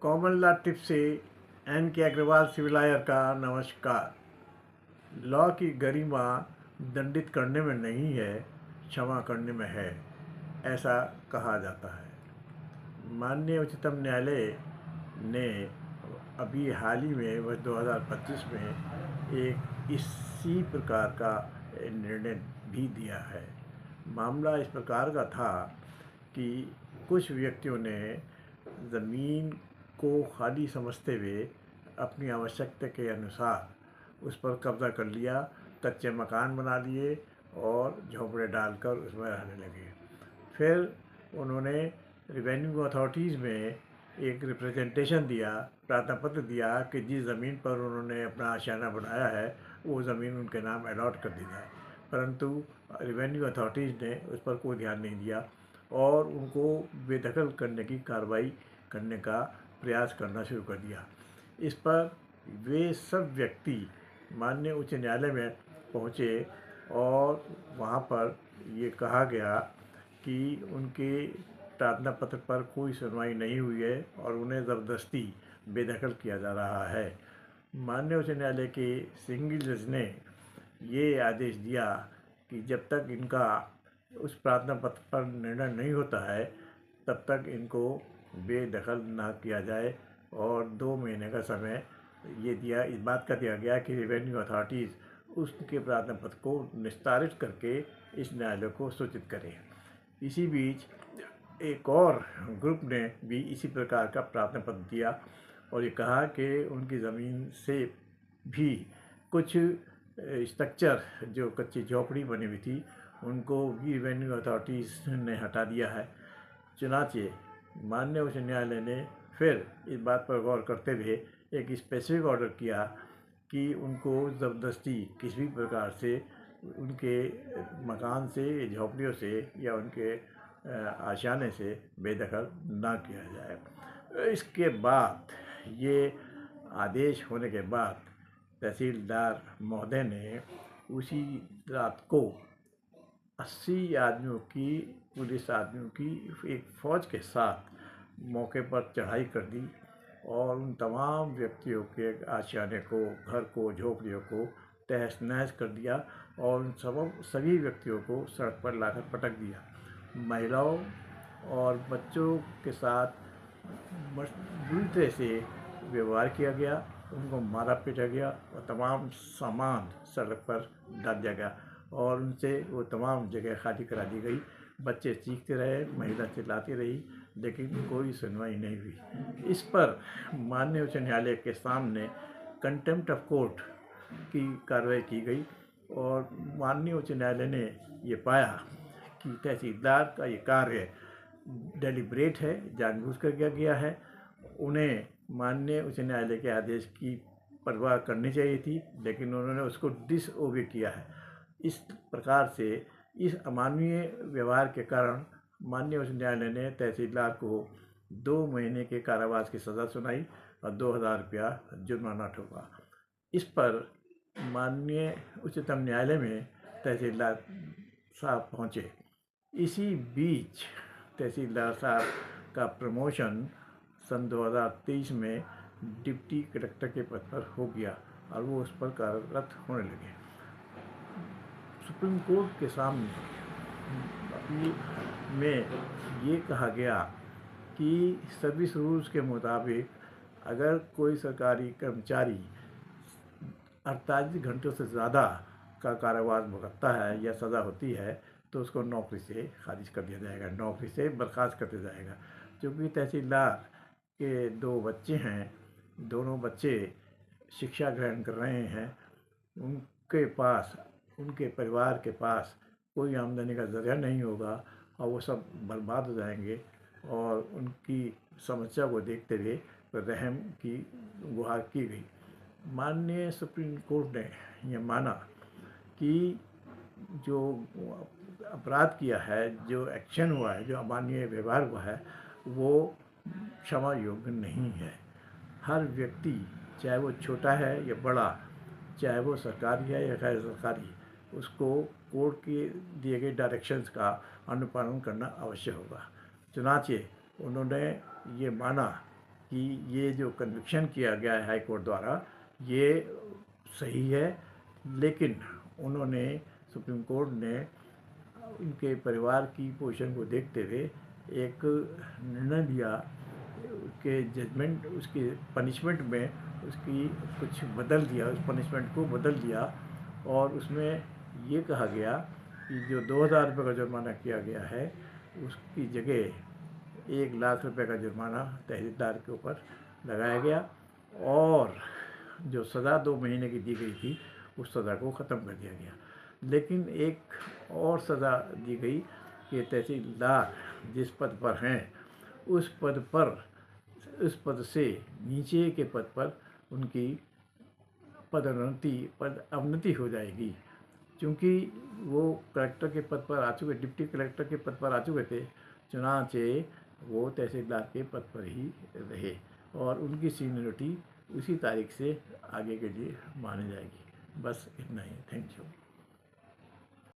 Common law tip से N के Agarwal civil lawyer का नमस्कार। लॉ की गरिमा दंडित करने में नहीं है, क्षमा करने में है, ऐसा कहा जाता है। माननीय उच्चतम न्यायालय ने अभी हाल ही में वर्ष 2025 में एक इसी प्रकार का निर्णय भी दिया है। मामला इस प्रकार का था कि कुछ व्यक्तियों ने ज़मीन को खाली समझते हुए अपनी आवश्यकता के अनुसार उस पर कब्ज़ा कर लिया, कच्चे मकान बना लिए और झोंपड़े डालकर उसमें रहने लगे। फिर उन्होंने रेवेन्यू अथॉरिटीज़ में एक रिप्रेजेंटेशन दिया, प्रार्थना पत्र दिया कि जिस ज़मीन पर उन्होंने अपना आशियाना बनाया है वो ज़मीन उनके नाम अलॉट कर दी जाए, परंतु रेवेन्यू अथॉरिटीज़ ने उस पर कोई ध्यान नहीं दिया और उनको बेदखल करने की कार्रवाई करने का प्रयास करना शुरू कर दिया। इस पर वे सब व्यक्ति माननीय उच्च न्यायालय में पहुँचे और वहाँ पर ये कहा गया कि उनके प्रार्थना पत्र पर कोई सुनवाई नहीं हुई है और उन्हें ज़बरदस्ती बेदखल किया जा रहा है। माननीय उच्च न्यायालय के सिंगल जज ने ये आदेश दिया कि जब तक इनका उस प्रार्थना पत्र पर निर्णय नहीं होता है तब तक इनको बेदखल ना किया जाए और 2 महीने का समय ये दिया, इस बात का दिया गया कि रेवेन्यू अथॉरिटीज़ उसके प्रार्थना पत्र को निस्तारित करके इस न्यायालय को सूचित करें। इसी बीच एक और ग्रुप ने भी इसी प्रकार का प्रार्थना पत्र दिया और ये कहा कि उनकी ज़मीन से भी कुछ स्ट्रक्चर जो कच्ची झोपड़ी बनी हुई थी उनको भी रेवेन्यू अथॉरिटीज़ ने हटा दिया है। चुनाचे माननीय उच्च न्यायालय ने फिर इस बात पर गौर करते हुए एक स्पेसिफिक ऑर्डर किया कि उनको ज़बरदस्ती किसी भी प्रकार से उनके मकान से, झोपड़ियों से या उनके आशियाने से बेदखल ना किया जाए। इसके बाद ये आदेश होने के बाद तहसीलदार महोदय ने उसी रात को 80 आदमियों की, पुलिस आदमियों की एक फ़ौज के साथ मौके पर चढ़ाई कर दी और उन तमाम व्यक्तियों के आशियाने को, घर को, झोपड़ियों को तहस नहस कर दिया और उन सभी व्यक्तियों को सड़क पर लाकर पटक दिया। महिलाओं और बच्चों के साथ बुरी तरह से व्यवहार किया गया, उनको मारा पीटा गया और तमाम सामान सड़क पर डाल दिया गया और उनसे वो तमाम जगह खाली करा दी गई। बच्चे चीखते रहे, महिला चिल्लाती रही, लेकिन कोई सुनवाई नहीं हुई। इस पर माननीय उच्च न्यायालय के सामने कंटेम्प्ट ऑफ कोर्ट की कार्रवाई की गई और माननीय उच्च न्यायालय ने ये पाया कि तहसीलदार का ये कार्य डेलिब्रेट है, जानबूझकर किया गया है। उन्हें माननीय उच्च न्यायालय के आदेश की परवाह करनी चाहिए थी, लेकिन उन्होंने उसको डिसओबे किया है। इस प्रकार से इस अमानवीय व्यवहार के कारण माननीय उच्च न्यायालय ने तहसीलदार को 2 महीने के कारावास की सज़ा सुनाई और 2000 रुपया जुर्माना ठोका। इस पर माननीय उच्चतम न्यायालय में तहसीलदार साहब पहुँचे। इसी बीच तहसीलदार साहब का प्रमोशन सन 2023 में डिप्टी कलेक्टर के पद पर हो गया और वो उस पर कार्यरत होने लगे। सुप्रीम कोर्ट के सामने अपील में ये कहा गया कि सर्विस रूल्स के मुताबिक अगर कोई सरकारी कर्मचारी 48 घंटों से ज़्यादा का कारावास भुगतता है या सज़ा होती है तो उसको नौकरी से खारिज कर दिया जाएगा, नौकरी से बर्खास्त कर दिया जाएगा। क्योंकि तहसीलदार के 2 बच्चे हैं, दोनों बच्चे शिक्षा ग्रहण कर रहे हैं, उनके पास, उनके परिवार के पास कोई आमदनी का ज़रिया नहीं होगा और वो सब बर्बाद हो जाएंगे और उनकी समस्या को देखते हुए रहम की गुहार की गई। माननीय सुप्रीम कोर्ट ने यह माना कि जो अपराध किया है, जो एक्शन हुआ है, जो अमानवीय व्यवहार हुआ है, वो क्षमा योग्य नहीं है। हर व्यक्ति, चाहे वो छोटा है या बड़ा, चाहे वो सरकारी है या गैर सरकारी, उसको कोर्ट के दिए गए डायरेक्शंस का अनुपालन करना अवश्य होगा। चुनाचे उन्होंने ये माना कि ये जो कन्विक्शन किया गया है हाई कोर्ट द्वारा ये सही है, लेकिन उन्होंने सुप्रीम कोर्ट ने उनके परिवार की पोजीशन को देखते हुए एक निर्णय दिया कि जजमेंट उसकी पनिशमेंट में उसकी कुछ बदल दिया, उस पनिशमेंट को बदल दिया और उसमें ये कहा गया कि जो 2000 रुपये का जुर्माना किया गया है उसकी जगह 1 लाख रुपए का जुर्माना तहसीलदार के ऊपर लगाया गया और जो सज़ा 2 महीने की दी गई थी उस सज़ा को ख़त्म कर दिया गया। लेकिन एक और सज़ा दी गई कि तहसीलदार जिस पद पर हैं उस पद से नीचे के पद पर उनकी पद अवनति हो जाएगी, क्योंकि वो कलेक्टर के पद पर आ चुके, डिप्टी कलेक्टर के पद पर आ चुके थे, चुनाचे वो तहसीलदार के पद पर ही रहे और उनकी सीनियरिटी उसी तारीख से आगे के लिए मानी जाएगी। बस इतना ही। Thank you.